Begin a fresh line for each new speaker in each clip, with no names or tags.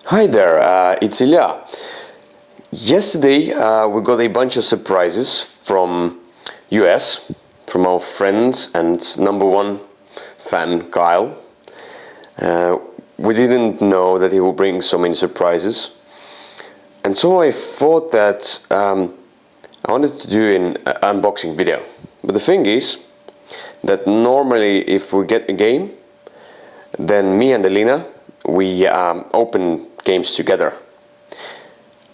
Hi there, it's Ilya. Yesterday we got a bunch of surprises from US, from our friends and #1 fan Kyle. We didn't know that he would bring so many surprises, and so I thought that I wanted to do an unboxing video. But the thing is that normally if we get a game, then me and Alina, we open games together.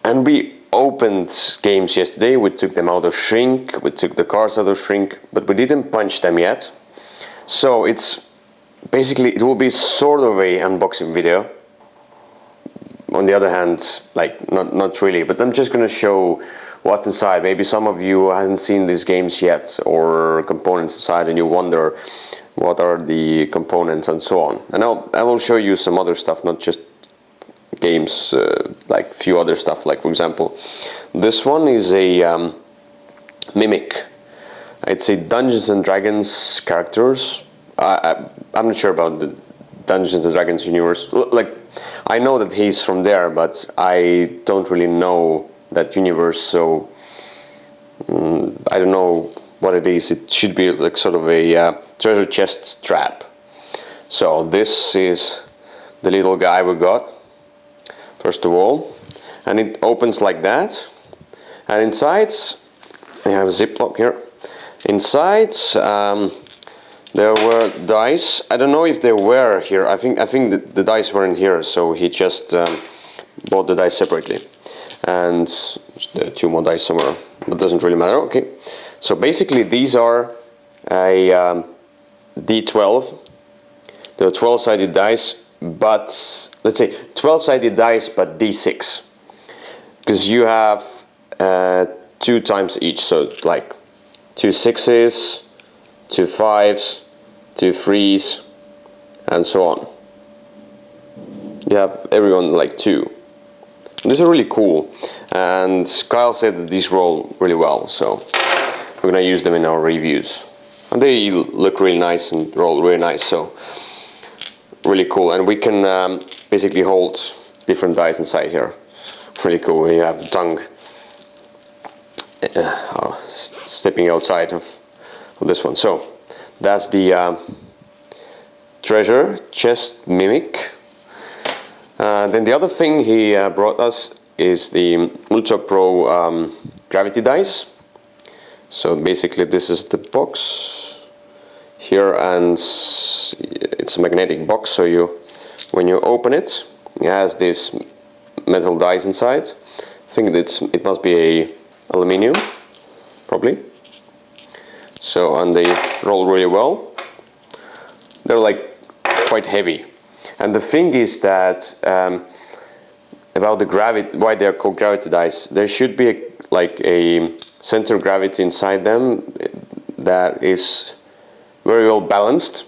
And we opened games yesterday. We took them out of shrink, we took the cards out of shrink, but we didn't punch them yet. So it's basically, it will be sort of a unboxing video. On the other hand, like not really, but I'm just gonna show what's inside. Maybe some of you hasn't seen these games yet, or components inside, and you wonder what are the components and so on. And I will show you some other stuff, not just games, like few other stuff. Like for example, this one is a Mimic. It's a Dungeons and Dragons characters. I'm not sure about the Dungeons and Dragons universe. Like, I know that he's from there, but I don't really know that universe, so I don't know what it is. It should be like sort of a treasure chest trap. So this is the little guy we got, first of all, and it opens like that, and inside I have a ziplock here. Inside there were dice. I don't know if they were here. I think the dice weren't here, so he just bought the dice separately. And two more dice somewhere, but doesn't really matter. Okay, so basically these are a D12. They're 12-sided dice, but let's say 12-sided dice, but D6, because you have 2 times each. So like 2 6s, 2 5s, 2 3s, and so on. You have everyone like 2. These are really cool, and Kyle said that these roll really well, so we're gonna use them in our reviews. And they look really nice and roll really nice, so really cool. And we can basically hold different dice inside here. Really cool. You have the tongue stepping outside of this one. So that's the treasure chest Mimic. Then the other thing he brought us is the Ultra Pro gravity dice. So basically this is the box here, and it's a magnetic box, so when you open it, it has this metal dice inside. I think it must be a aluminium, probably. So, and they roll really well. They're like quite heavy. And the thing is that about the gravity, why they're called gravity dice, there should be like a center of gravity inside them that is very well balanced.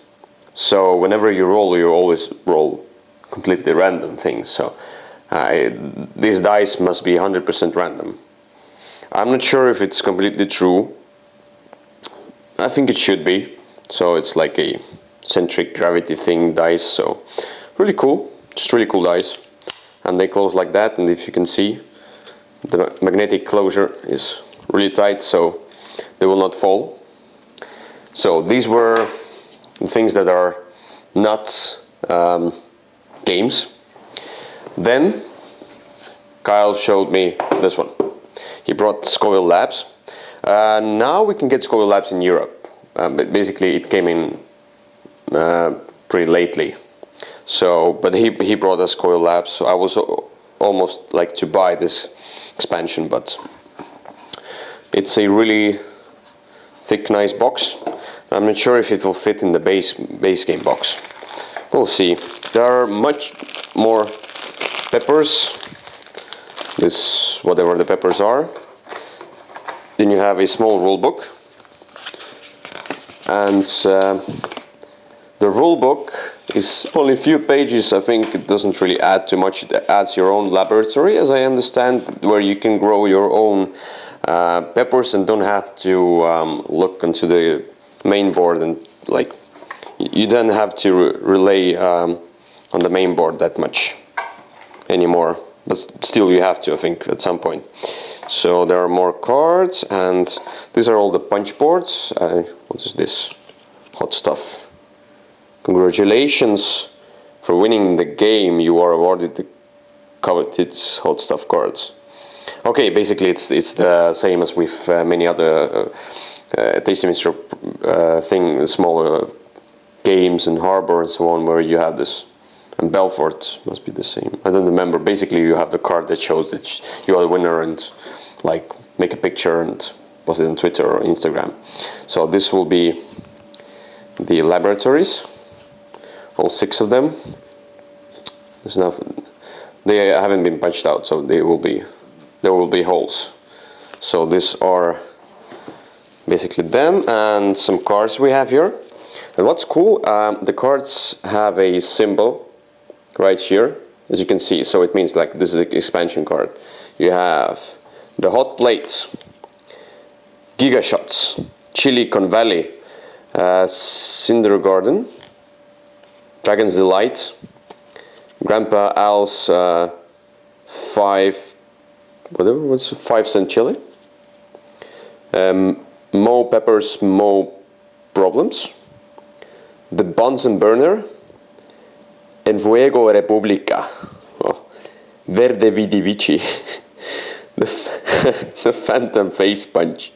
So whenever you always roll completely random things. So these dice must be 100% random. I'm not sure if it's completely true. I think it should be. So it's like a centric gravity thing dice. So really cool, just really cool dice. And they close like that, and if you can see, the magnetic closure is really tight, so they will not fall. So these were the things that are not games. Then Kyle showed me this one. He brought Scoville Labs. Now we can get Scoville Labs in Europe. But basically it came in pretty lately. So, but he brought us Scoville Labs, so I was almost like to buy this expansion, but it's a really thick, nice box. I'm not sure if it will fit in the base game box. We'll see. There are much more peppers. This, whatever the peppers are. Then you have a small rule book, and the rule book is only a few pages. I think it doesn't really add too much. It adds your own laboratory, as I understand, where you can grow your own peppers and don't have to look into the main board, and like you don't have to relay on the main board that much. anymore, but still you have to, I think, at some point. So there are more cards, and these are all the punch boards. What is this? Hot stuff. Congratulations for winning the game. You are awarded the coveted hot stuff cards. Okay, basically it's the same as with many other Tasty Minstrel smaller games and Harbor and so on, where you have this. And Belfort must be the same. I don't remember. Basically, you have the card that shows that you are the winner, and like make a picture and post it on Twitter or Instagram. So this will be the laboratories, all 6 of them. There's nothing. They haven't been punched out, so there will be holes. So these are basically them, and some cards we have here. And what's cool, the cards have a symbol right here, as you can see. So it means like this is an expansion card. You have the Hot Plate, Giga Shots, Chili Con Valley, Cinder Garden, Dragon's Delight, Grandpa Al's 5-cent chili, Mo Pepper's Mo Problems, the Bunsen Burner, En Fuego República, Verde Vidi Vici, the Phantom Face Punch,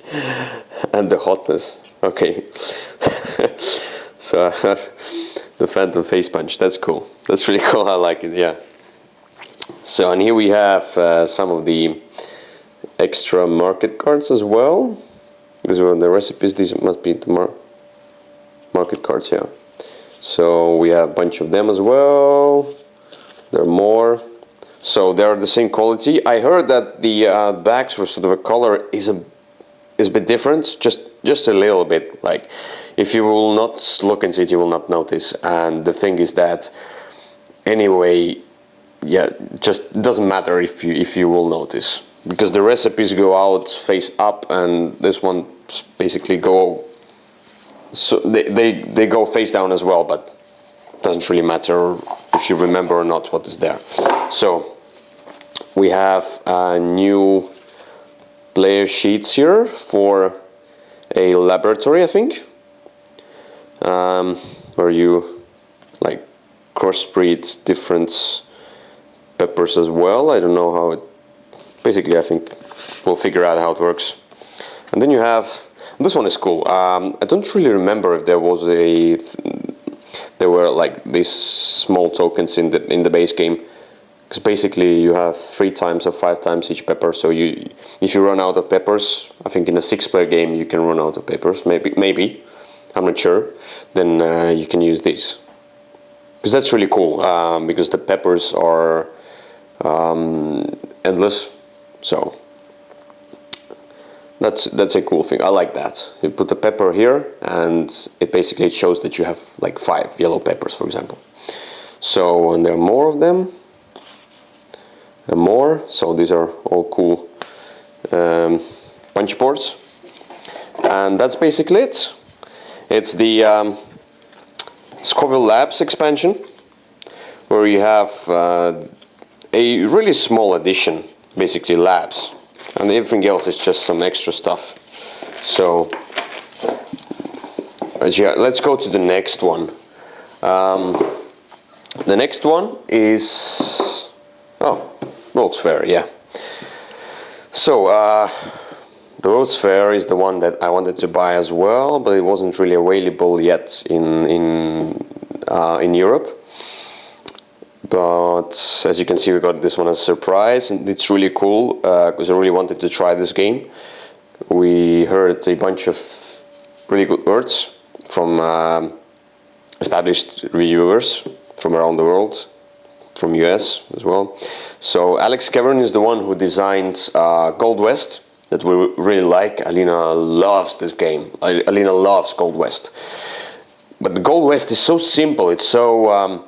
and the Hotness. Okay, so the Phantom Face Punch, that's cool. That's really cool, I like it, yeah. So, and here we have some of the extra market cards as well. These are the recipes, these must be the market cards, yeah. So we have a bunch of them as well. There are more. So they are the same quality. I heard that the backs or sort of a color is a bit different, just a little bit. Like if you will not look into it, you will not notice. And the thing is that anyway, yeah, just doesn't matter if you will notice, because the recipes go out face up, and this one basically go. So they go face down as well, but it doesn't really matter if you remember or not what is there. So we have new player sheets here for a laboratory, I think, where you like crossbreed different peppers as well. I don't know how it. Basically, I think we'll figure out how it works. And then you have. This one is cool. I don't really remember if there was there were like these small tokens in the base game, because basically you have 3 times or 5 times each pepper. So if you run out of peppers, I think in a 6-player game you can run out of peppers. Maybe I'm not sure. Then you can use these, because that's really cool. Because the peppers are endless. So. That's a cool thing. I like that. You put the pepper here, and it basically shows that you have like 5 yellow peppers, for example. So, and there are more of them, and more. So these are all cool punch boards, and that's basically it. It's the Scoville Labs expansion, where you have a really small addition, basically labs. And everything else is just some extra stuff. So, yeah, let's go to the next one. The next one is World's Fair, yeah. So the World's Fair is the one that I wanted to buy as well, but it wasn't really available yet in Europe. But as you can see, we got this one as a surprise, and it's really cool because I really wanted to try this game. We heard a bunch of really good words from established reviewers from around the world, from US as well. So Alex Cameron is the one who designed Gold West, that we really like. Alina loves this game. Alina loves Gold West. But the Gold West is so simple, it's so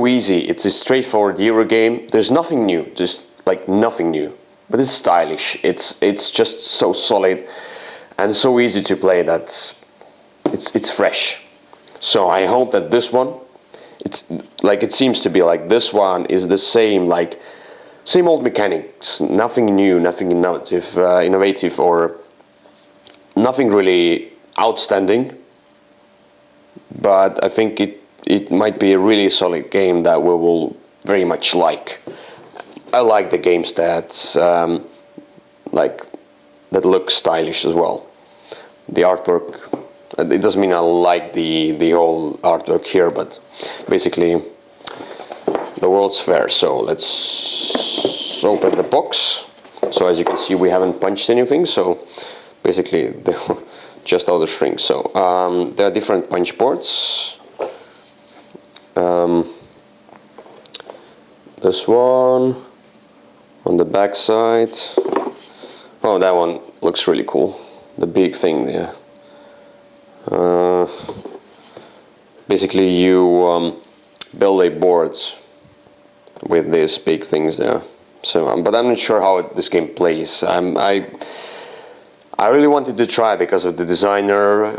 easy. It's a straightforward Euro game. There's nothing new, just like nothing new. But it's stylish. It's just so solid and so easy to play that it's fresh. So I hope that this one, it's like, it seems to be like this one is the same, like same old mechanics, nothing new, nothing innovative, or nothing really outstanding. But I think it might be a really solid game that we will very much like. I like the games that look stylish as well. The artwork, it doesn't mean I like the whole artwork here, but basically the World's Fair. So let's open the box. So as you can see, we haven't punched anything, so basically just all the shrink. So there are different punch boards. This one on the back side. Oh, that one looks really cool. The big thing there. Basically, you build a board with these big things there. So, but I'm not sure how this game plays. I really wanted to try because of the designer,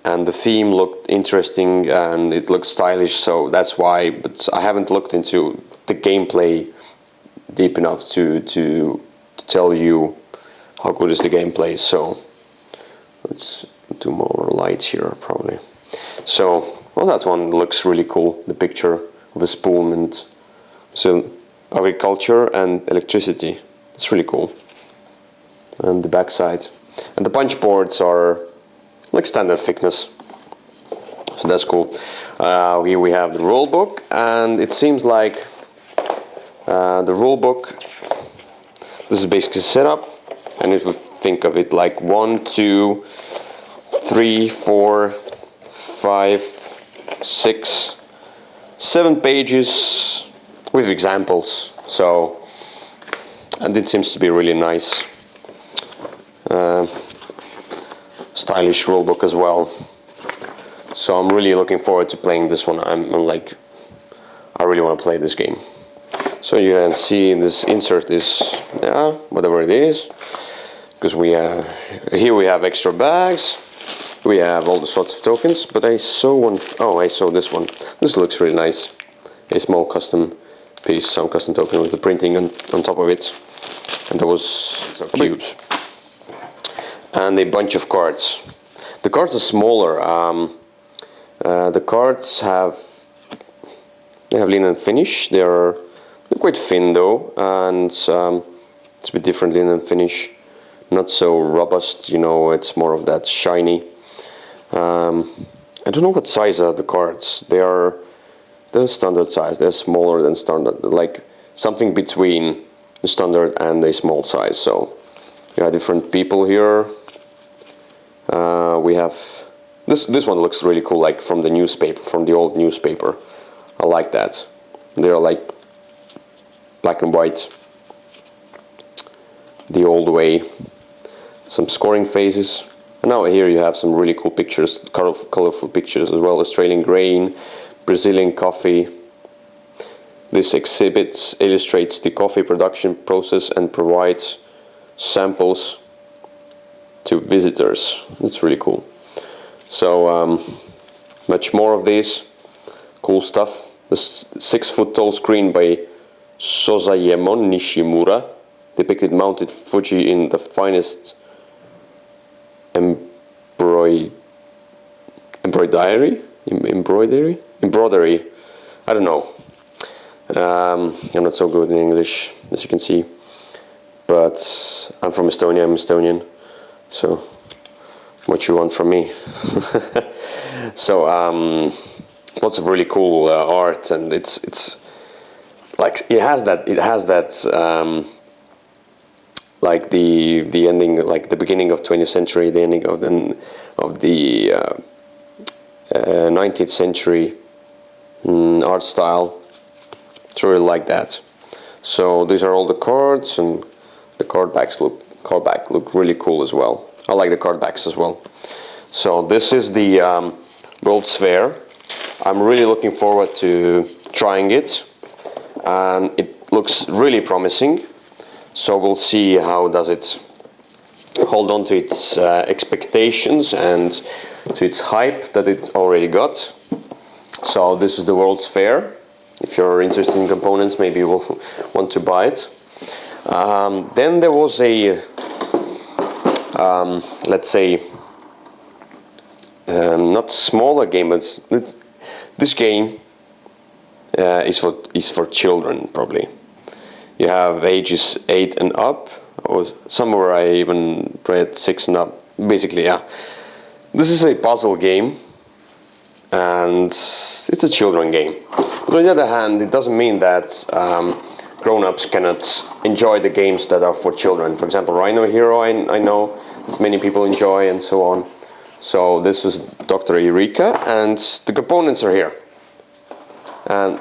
and the theme looked interesting and it looked stylish, so that's why. But I haven't looked into the gameplay deep enough to tell you how good is the gameplay. So let's do more light here probably. So, well, that one looks really cool. The picture of a spoon and so agriculture and electricity. It's really cool. And the back side. And the punch boards are like standard thickness. So that's cool. Here we have the rule book, and it seems like the rule book, this is basically set up, and if we think of it like 1, 2, 3, 4, 5, 6, 7 pages with examples. So, and it seems to be really nice. Stylish rulebook as well. So I'm really looking forward to playing this one. I really want to play this game. So you can see this insert is whatever it is, because here we have extra bags. We have all the sorts of tokens. But I saw one. Oh, I saw this one. This looks really nice. A small custom piece, some custom token with the printing on top of it, and that was so cute. And a bunch of cards. The cards are smaller. The cards have linen finish. They're quite thin though, and it's a bit different linen finish. Not so robust, you know. It's more of that shiny. I don't know what size are the cards. They're standard size. They're smaller than standard, like something between the standard and a small size. So we have different people here. We have this one looks really cool, like from the newspaper, from the old newspaper. I like that. They're like black and white, the old way. Some scoring phases. And now here you have some really cool pictures, colorful pictures as well. Australian grain, Brazilian coffee. This exhibit illustrates the coffee production process and provides samples to visitors. That's really cool. So much more of this cool stuff. The 6-foot-tall screen by Sosayemon Nishimura depicted Mounted Fuji in the finest embroidery. I don't know. I'm not so good in English, as you can see. But I'm from Estonia. I'm Estonian. So, what you want from me? So, lots of really cool art, and it's like it has that like the ending, like the beginning of 20th century, the ending of the 19th century art style. It's really like that. So these are all the cards, and the card back look really cool as well. I like the card backs as well. So this is the World's Fair. I'm really looking forward to trying it, and it looks really promising. So we'll see how does it hold on to its expectations and to its hype that it already got. So this is the World's Fair. If you're interested in components, maybe you will want to buy it. Then there was a, let's say, not smaller game, but this game is for children, probably. You have ages 8 and up, or somewhere I even read 6 and up. Basically, yeah. This is a puzzle game, and it's a children game. But on the other hand, it doesn't mean that grown-ups cannot enjoy the games that are for children. For example, Rhino Hero, I know many people enjoy, and so on. So this is Dr. Eureka, and the components are here. And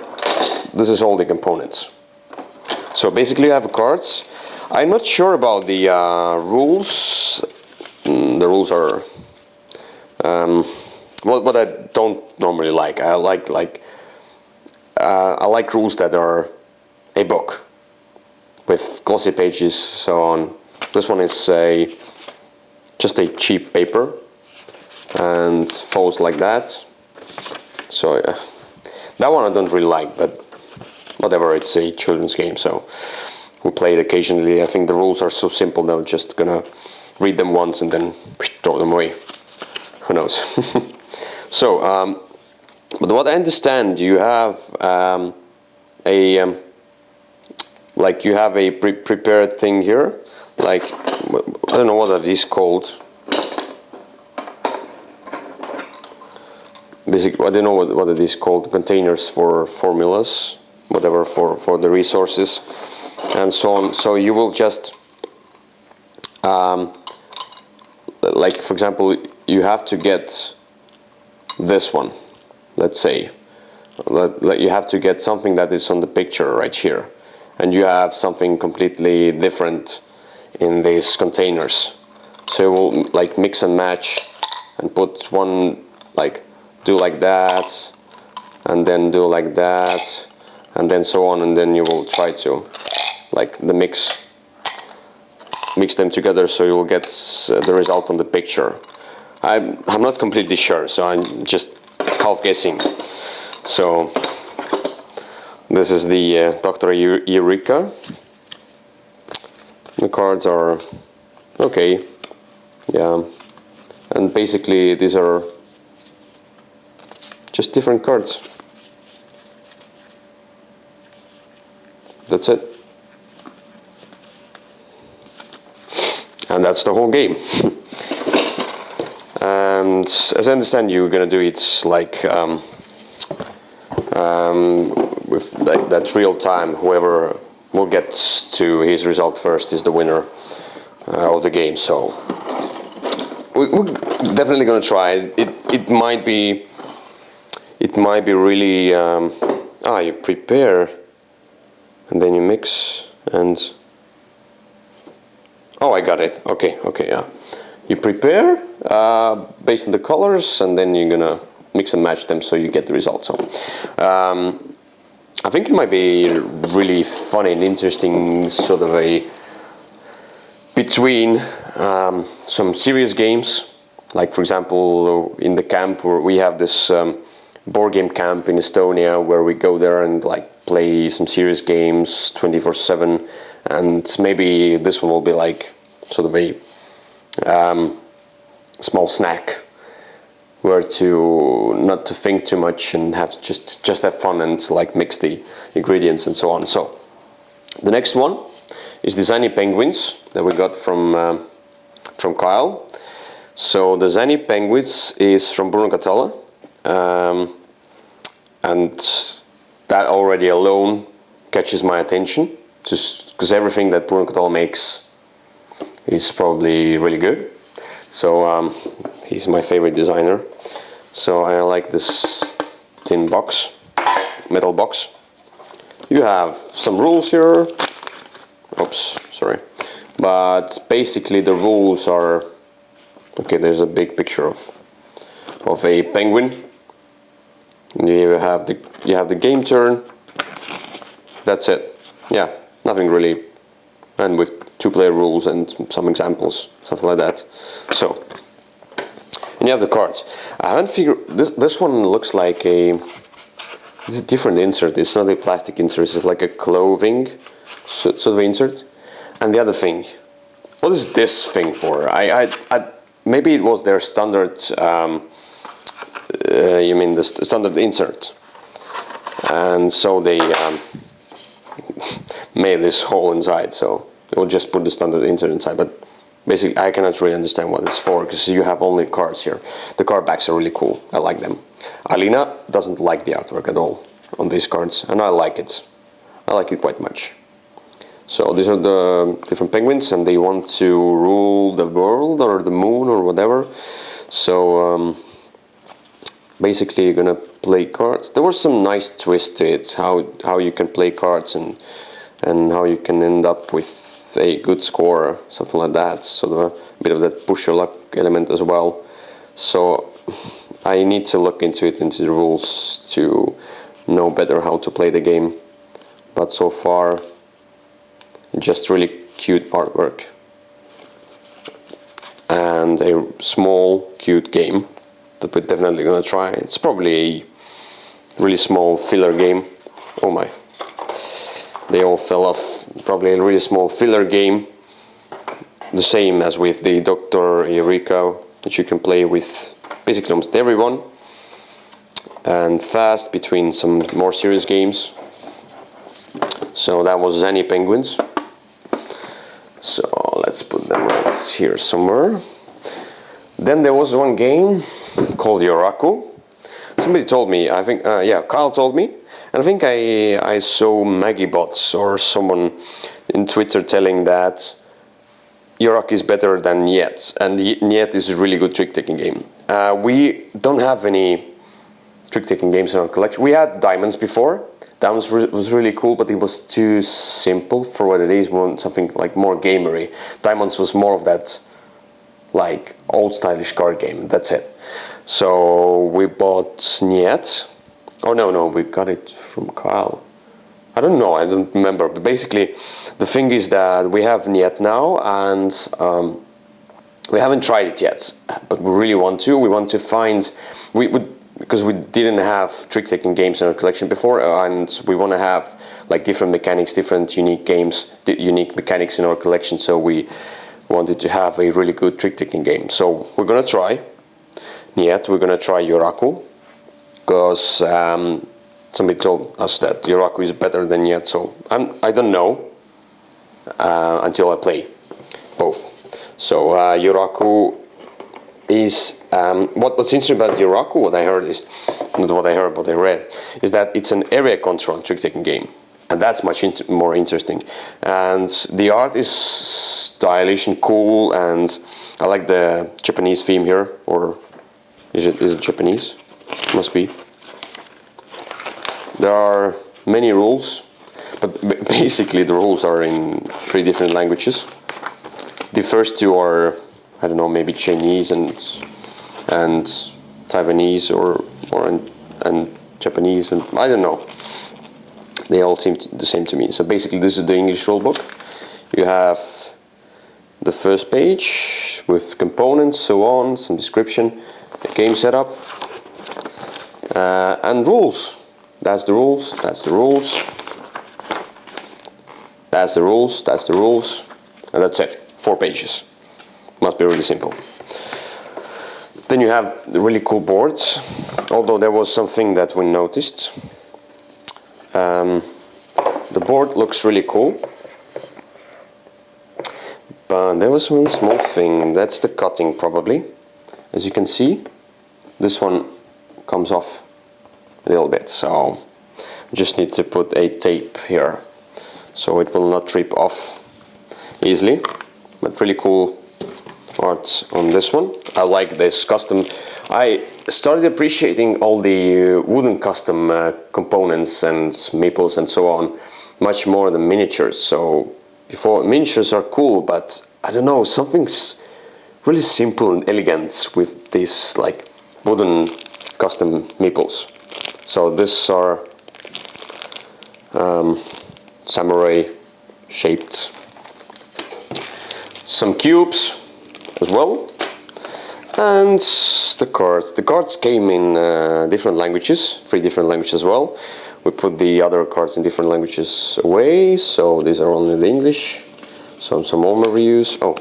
this is all the components. So basically you have cards. I'm not sure about the rules. The rules are what I don't normally like. I like rules that are a book with glossy pages, so on. This one is just a cheap paper and folds like that. So that one I don't really like, but whatever, it's a children's game, so we play it occasionally. I think the rules are so simple that I'm just gonna read them once and then throw them away. Who knows? So, but what I understand, you have like you have a prepared thing here, like, I don't know what are these called. Basically, I don't know what are these called, containers for formulas, whatever, for the resources and so on. So you will just like, for example, you have to get this one, let's say, you have to get something that is on the picture right here, and you have something completely different in these containers. So you will like mix and match and put one, like do like that and then do like that and then so on, and then you will try to like mix them together, so you will get the result on the picture. I'm not completely sure, so I'm just half guessing. So this is the Dr. Eureka. The cards are okay, yeah, and basically these are just different cards. That's it. And that's the whole game. And as I understand, you're gonna do it like with like that real time. Whoever will get to his result first is the winner of the game. So we're definitely gonna try it. It might be really you prepare and then you mix and oh, I got it. Okay, yeah. You prepare based on the colors, and then you're gonna mix and match them so you get the result. So I think it might be really funny and interesting, sort of a between some serious games, like for example in the camp where we have this board game camp in Estonia, where we go there and like play some serious games 24/7, and maybe this one will be like sort of a small snack where to not to think too much and have just have fun and like mix the ingredients and so on. So the next one is the Zany Penguins that we got from Kyle. So the Zany Penguins is from Bruno Catella, and that already alone catches my attention, just because everything that Bruno Catella makes is probably really good. So he's my favorite designer. So I like this tin box, metal box. You have some rules here. Oops, sorry. But basically the rules are okay. There's a big picture of a penguin. You have the game turn. That's it. Yeah, nothing really. And with 2-player rules and some examples, something like that. So, and you have the cards. I haven't figured this one looks like a It's a different insert. It's not a plastic insert. It's like a clothing sort of insert. And the other thing, what is this thing for? Maybe it was their standard. You mean the standard insert? And so they made this hole inside. So they will just put the standard insert inside. But basically, I cannot really understand what it's for because you have only cards here. The card backs are really cool. I like them. Alina doesn't like the artwork at all on these cards, and I like it. I like it quite much. So these are the different penguins, and they want to rule the world or the moon or whatever. So basically, you're gonna play cards. There was some nice twist to it, how you can play cards and how you can end up with a good score, something like that. So a bit of that push your luck element as well. So I need to look into the rules to know better how to play the game. But so far, just really cute artwork and a small cute game that we're definitely gonna try. It's probably a really small filler game. Oh my, they all fell off. Probably a really small filler game, the same as with the Dr. Eureka, that you can play with basically almost everyone, and fast between some more serious games. So that was Zany Penguins. So let's put them right here somewhere. Then there was one game called Joraku. Somebody told me, I think, yeah, Kyle told me, and I think I saw Maggie Bots or someone in Twitter telling that Joraku is better than Niet, and Niet is a really good trick-taking game. We don't have any trick-taking games in our collection. We had Diamonds before. Diamonds was really cool, but it was too simple for what it is. We want something like more gamery. Diamonds was more of that like old stylish card game. That's it. So we bought Niet. Oh no, we got it from Kyle. I don't know, I don't remember. But basically, the thing is that we have Niet now, and we haven't tried it yet. But we really want to. We want to find because we didn't have trick-taking games in our collection before, and we want to have like different mechanics, different unique games, unique mechanics in our collection. So we wanted to have a really good trick-taking game. So we're gonna try Niet. We're gonna try Joraku because somebody told us that Joraku is better than Niet. So I don't know until I play both. So Joraku is what's interesting about Joraku, what I heard is not what I heard, what I read, is that it's an area control trick-taking game, and that's much more interesting. And the art is stylish and cool, and I like the Japanese theme here, or is it Japanese? Must be. There are many rules, but basically the rules are in 3 different languages. The first 2 are, I don't know, maybe Chinese and Taiwanese and Japanese, and I don't know. They all seem the same to me. So basically, this is the English rulebook. You have the first page with components, so on, some description, the game setup, and rules. That's the rules. That's the rules. That's the rules. That's the rules, and that's it. 4 pages. Must be really simple. Then you have the really cool boards, although there was something that we noticed. The board looks really cool, but there was one small thing. That's the cutting, probably. As you can see, this one comes off a little bit, so we just need to put a tape here so it will not rip off easily. But really cool art on this one. I like this custom. I started appreciating all the wooden custom components and maples and so on much more than miniatures. So before, miniatures are cool, but I don't know, something's really simple and elegant with these like wooden custom maples. So these are samurai shaped. Some cubes as well. And the cards. The cards came in different languages, 3 different languages as well. We put the other cards in different languages away, so these are only the English. Some overviews. Oh,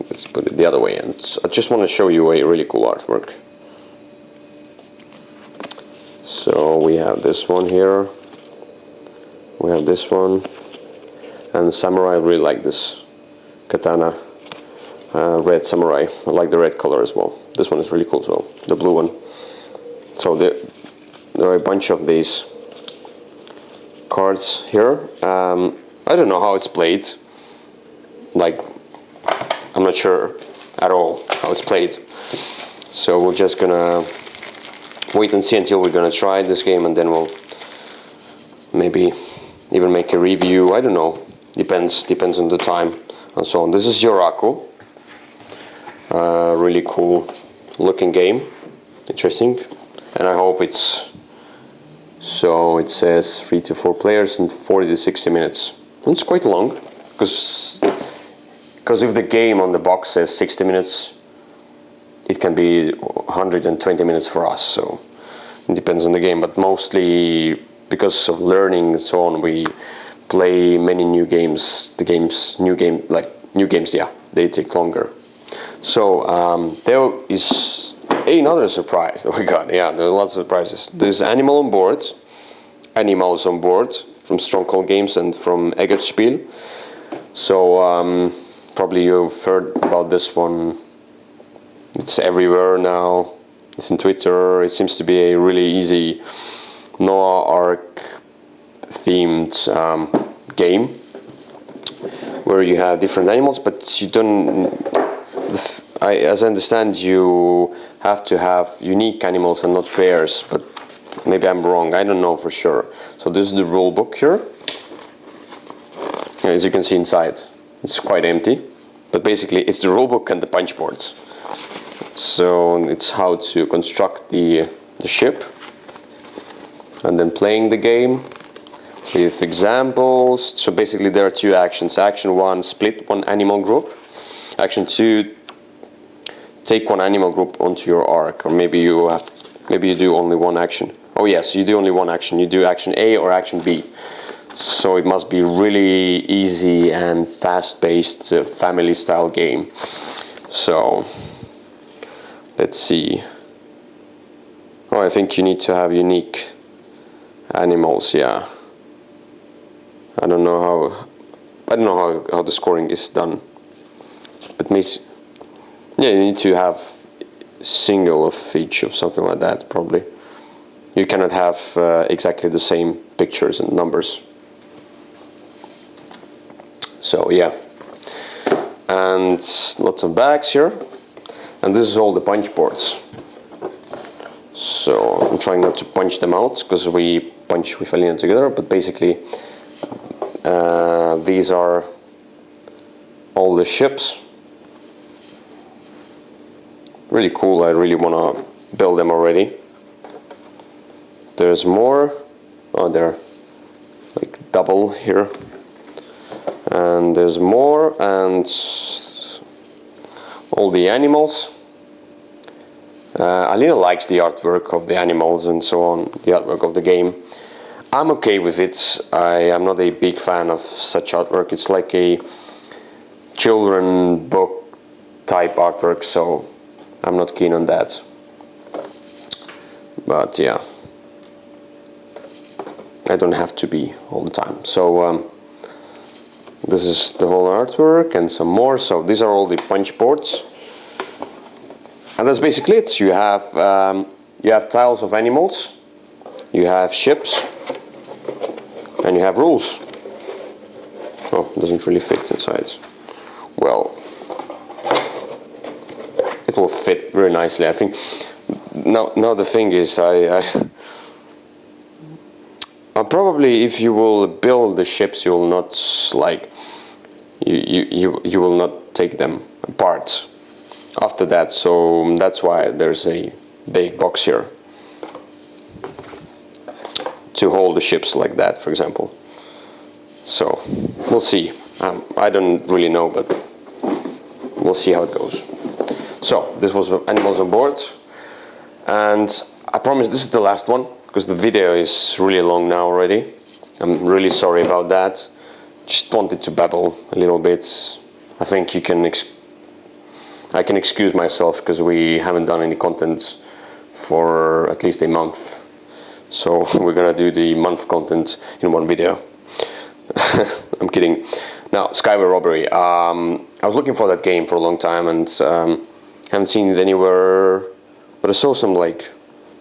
let's put it the other way. And I just want to show you a really cool artwork. So we have this one here. We have this one. And the samurai, I really like this katana. Red samurai. I like the red color as well. This one is really cool as well. The blue one. So there are a bunch of these cards here. I don't know how it's played. Like, I'm not sure at all how it's played. So we're just gonna wait and see until we're gonna try this game, and then we'll maybe even make a review. I don't know. Depends on the time and so on. This is Joraku. Really cool looking game, interesting, and I hope it's, so it says 3 to 4 players and 40 to 60 minutes. It's quite long, because if the game on the box says 60 minutes, it can be 120 minutes for us, so it depends on the game, but mostly because of learning and so on, we play many new games. New games, yeah, they take longer. So there is another surprise that we got. Yeah, there are lots of surprises. There's animals on board from Stronghold Games and from Eggertspiel. So probably you've heard about this one. It's everywhere now. It's in Twitter. It seems to be a really easy Noah Ark themed game where you have different animals, but you don't. As I understand, you have to have unique animals and not pairs, but maybe I'm wrong. I don't know for sure. So this is the rule book here. As you can see inside, it's quite empty, but basically it's the rule book and the punch boards. So it's how to construct the ship, and then playing the game with examples. So basically there are 2 actions. Action 1, split 1 animal group. Action 2, take 1 animal group onto your arc, or maybe you do only 1 action. Oh yes, you do only 1 action. You do action A or action B. So it must be really easy and fast-paced family-style game. So let's see. Oh, I think you need to have unique animals. Yeah. I don't know how the scoring is done. But yeah, you need to have single of each of something like that, probably. You cannot have exactly the same pictures and numbers. So yeah, and lots of bags here, and this is all the punch boards. So I'm trying not to punch them out because we punch with Alina together, but basically these are all the ships. Really cool. I really want to build them already. There's more. Oh, they're like double here. And there's more, and all the animals. Alina likes the artwork of the animals and so on, the artwork of the game. I'm okay with it. I am not a big fan of such artwork. It's like a children book type artwork, so I'm not keen on that. But yeah, I don't have to be all the time. So this is the whole artwork and some more. So these are all the punch boards, and that's basically it. You have tiles of animals, you have ships, and you have rules. Oh, it doesn't really fit inside. Well, it will fit very nicely, I think. Now the thing is, probably if you will build the ships, you will not like you will not take them apart after that. So that's why there's a big box here to hold the ships like that, for example. So we'll see. I don't really know, but we'll see how it goes. So this was Animals on Board, and I promise this is the last one because the video is really long now already. I'm really sorry about that. Just wanted to babble a little bit. I think you can I can excuse myself because we haven't done any content for at least a month. So we're gonna do the month content in one video. I'm kidding. Now, Skyway Robbery. I was looking for that game for a long time and haven't seen it anywhere. But I saw some like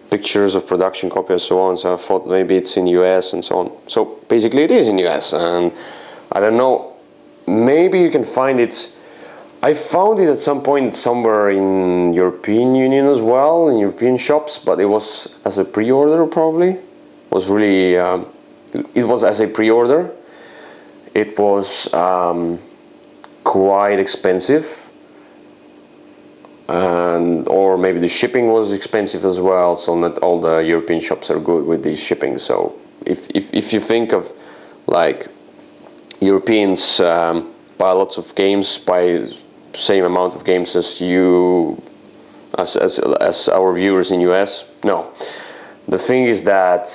pictures of production copy and so on. So I thought maybe it's in US and so on. So basically, it is in US, and I don't know. Maybe you can find it. I found it at some point somewhere in European Union as well, in European shops, but it was as a pre-order probably. It was really, it was as a pre-order. It was quite expensive, and or maybe the shipping was expensive as well. So not all the European shops are good with these shipping. So if you think of like Europeans buy lots of games, buy same amount of games as you, as our viewers in US. No, the thing is that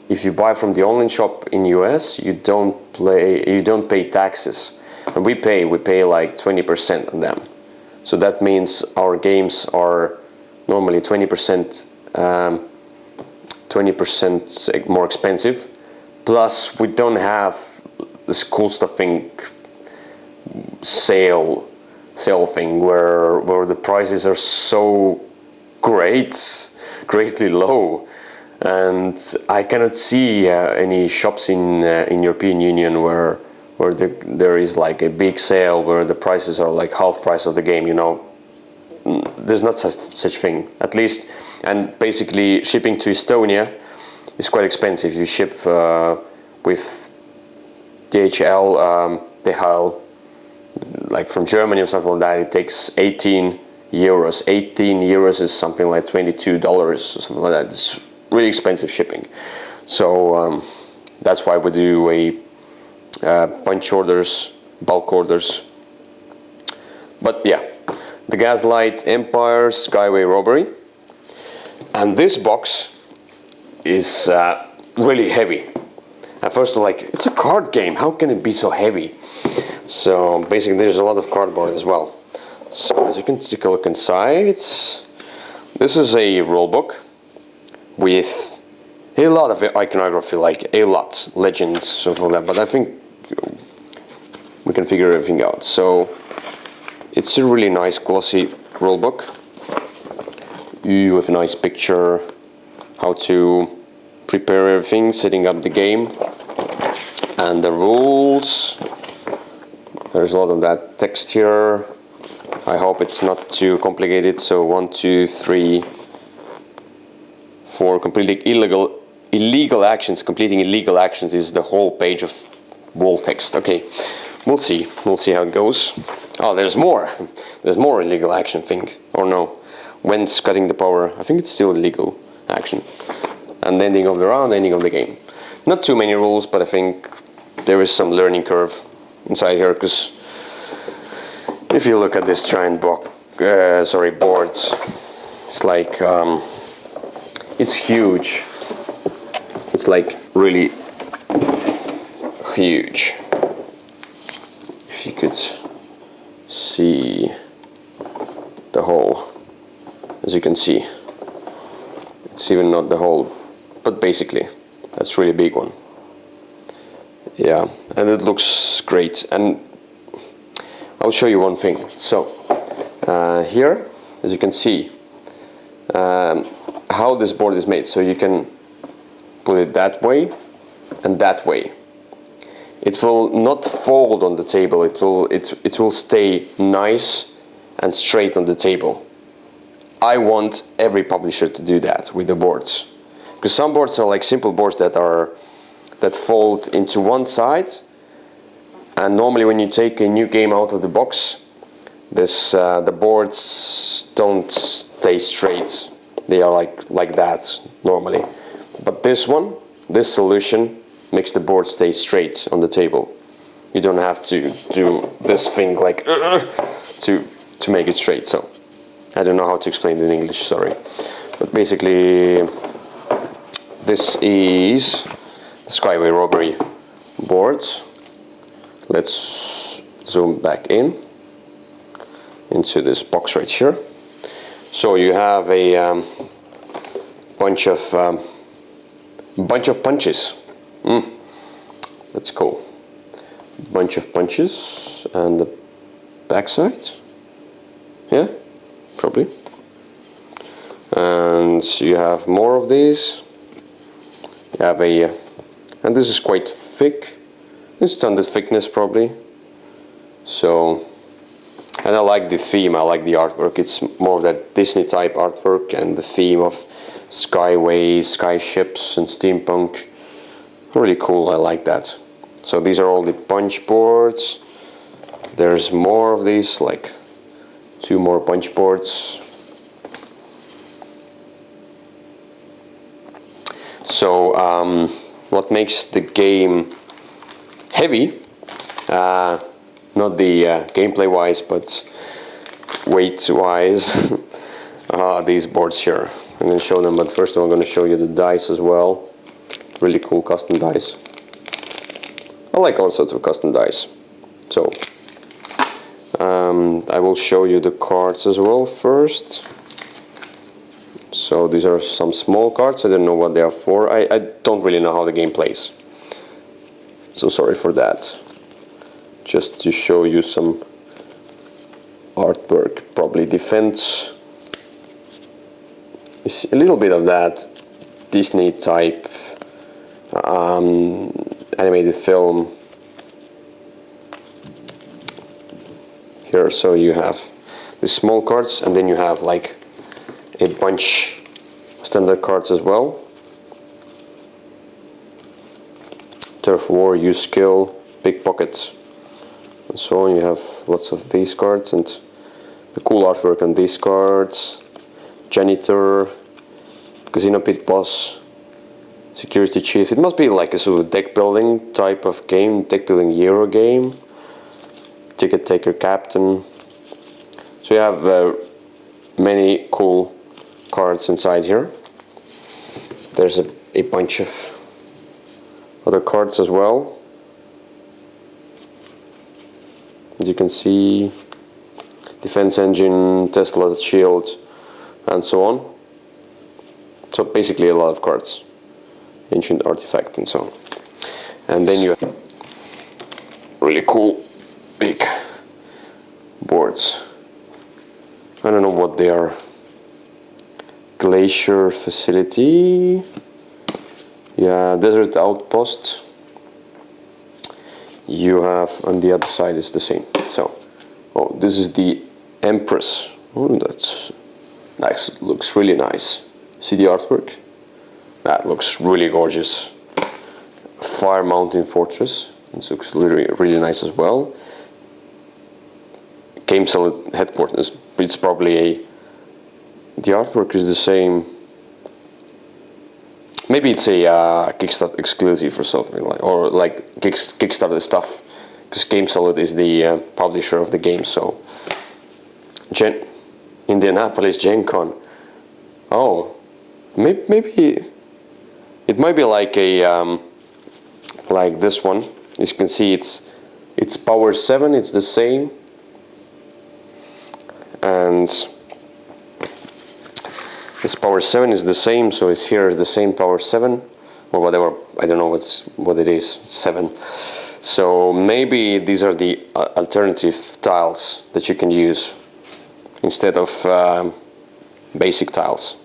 if you buy from the online shop in US, you don't pay taxes, and we pay like 20% on them. So that means our games are normally 20% more expensive. Plus, we don't have this cool stuffing sale thing where the prices are so greatly low, and I cannot see any shops in European Union where there is like a big sale where the prices are like half price of the game. You know, there's not such thing, at least. And basically, shipping to Estonia is quite expensive. You ship with DHL, like from Germany or something like that, it takes 18 euros. 18 euros is something like $22 or something like that. It's really expensive shipping. So that's why we do a bunch orders, bulk orders. But yeah, the Gaslight Empire, Skyway Robbery. And this box is really heavy. At first I'm like, it's a card game, how can it be so heavy? So basically there's a lot of cardboard as well. So as you can take a look inside, this is a rule book with a lot of iconography, like a lot, legends, stuff like that, but I think we can figure everything out. So it's a really nice glossy rule book with a nice picture, how to prepare everything, setting up the game, and the rules. There's a lot of that text here. I hope it's not too complicated. So 1, 2, 3, 4. Completing illegal actions. Completing illegal actions is the whole page of wall text. Okay, we'll see. We'll see how it goes. Oh, there's more. There's more illegal action thing. Or no? When's cutting the power? I think it's still illegal action. And the ending of the round, ending of the game. Not too many rules, but I think there is some learning curve inside here, because if you look at this giant boards, it's like it's huge. It's like really huge. If you could see the whole, as you can see, it's even not the whole, but basically that's really big one. Yeah, and it looks great. And I'll show you one thing. So here, as you can see, how this board is made. So you can put it that way and that way. It will not fold on the table. It will stay nice and straight on the table. I want every publisher to do that with the boards, because some boards are like simple boards that fold into one side, and normally when you take a new game out of the box, the boards don't stay straight. They are like that normally. But this solution makes the board stay straight on the table. You don't have to do this thing like to to make it straight. So I don't know how to explain it in English, sorry. But basically, this is the Skyway Robbery board. Let's zoom back into this box right here. So you have a bunch of punches. That's cool. Bunch of punches and the backside. Yeah, probably. And you have more of these. You have and this is quite thick. It's standard thickness probably. So, and I like the theme, I like the artwork. It's more of that Disney type artwork and the theme of skyways, skyships and steampunk. Really cool, I like that. So these are all the punch boards. There's more of these, like 2 more punch boards. So what makes the game heavy, not the gameplay wise, but weight wise, these boards here. I'm going to show them, but first I'm going to show you the dice as well. Really cool custom dice. I like all sorts of custom dice. So I will show you the cards as well first. So these are some small cards. I don't know what they are for. I don't really know how the game plays. So sorry for that. Just to show you some artwork. Probably defense. It's a little bit of that Disney type animated film here. So you have the small cards, and then you have like a bunch of standard cards as well. Turf War, Use Skill, Pickpocket, and so on. You have lots of these cards and the cool artwork on these cards. Janitor, Casino Pit Boss, Security Chief. It must be like a sort of deck building type of game, deck building Euro game. Ticket Taker Captain. So you have many cool cards inside here. There's a bunch of other cards as well. As you can see, Defense Engine, Tesla Shield, and so on. So basically a lot of cards. Ancient Artifact and so on. And then you have really cool big boards. I don't know what they are. Glacier Facility. Yeah, Desert Outpost. You have on the other side is the same. So, oh, this is the Empress. Oh, that's nice. Looks really nice. See the artwork? That looks really gorgeous. Fire Mountain Fortress. This looks really nice as well. Game Solid headquarters. It's probably a. The artwork is the same. Maybe it's a Kickstarter exclusive or something like, or like Kickstarter stuff, because Game Solid is the publisher of the game. So, Indianapolis Gen Con. Oh, maybe it might be like a like this one. As you can see, it's Power 7. It's the same, and this Power 7 is the same. So it's here is the same Power 7 or whatever. I don't know what it is. It's 7. So maybe these are the alternative tiles that you can use instead of basic tiles.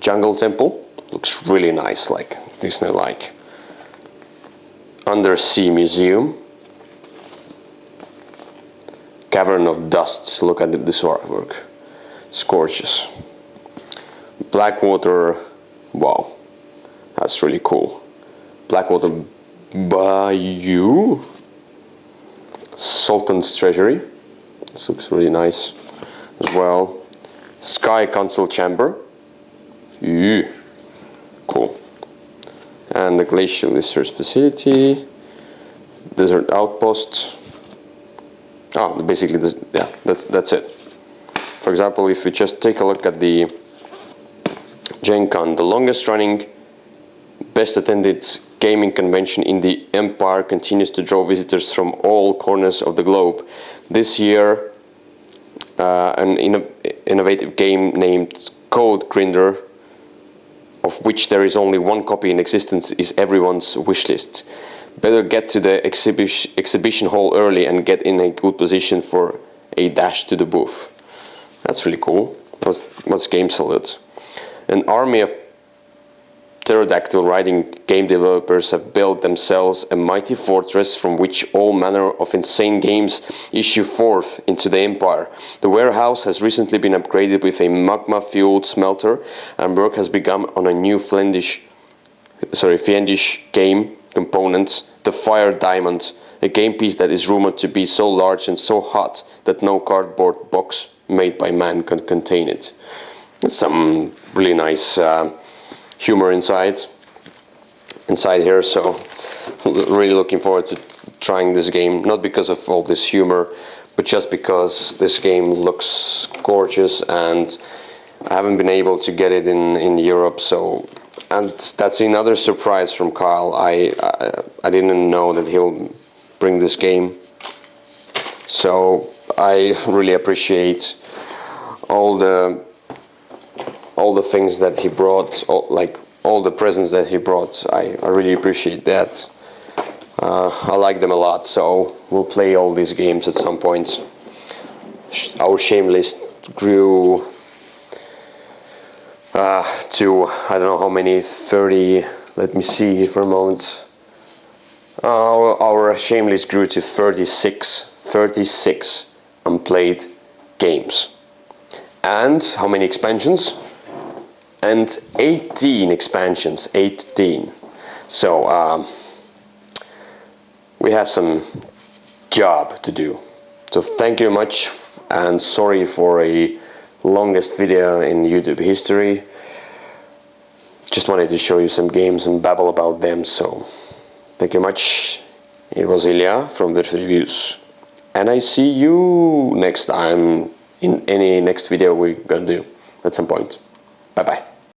Jungle Temple looks really nice, like Disney-like. Undersea Museum. Cavern of Dust. Look at this artwork. It's gorgeous. Blackwater. Wow, that's really cool. Blackwater Bayou. Sultan's Treasury. This looks really nice as well. Sky Council Chamber. Ew. Cool. And the Glacial Research Facility. Desert Outpost. Oh, basically, yeah, that's it. For example, if we just take a look at the Gen Con, the longest running, best attended gaming convention in the Empire, continues to draw visitors from all corners of the globe. This year, an innovative game named Code Grinder, of which there is only one copy in existence, is everyone's wishlist. Better get to the exhibition hall early and get in a good position for a dash to the booth. That's really cool. What's Game Salute? An army of pterodactyl riding game developers have built themselves a mighty fortress from which all manner of insane games issue forth into the Empire. The warehouse has recently been upgraded with a magma-fueled smelter, and work has begun on a new fiendish game component, the Fire Diamond, a game piece that is rumored to be so large and so hot that no cardboard box made by man can contain it. There's some really nice humor inside here, so really looking forward to trying this game, not because of all this humor, but just because this game looks gorgeous and I haven't been able to get it in Europe. So, and that's another surprise from Kyle. I didn't know that he'll bring this game, so I really appreciate all the things that he brought, all the presents that he brought. I really appreciate that. I like them a lot, so we'll play all these games at some point. Our shame list grew to, I don't know how many, 30, let me see for a moment. Our shame list grew to 36 unplayed games. And how many expansions? And 18 expansions, 18. So we have some job to do. So thank you very much, and sorry for a longest video in YouTube history. Just wanted to show you some games and babble about them. So thank you much. It was Ilya from wurfelreviews, and I see you next time in any next video we're gonna do at some point. Bye bye.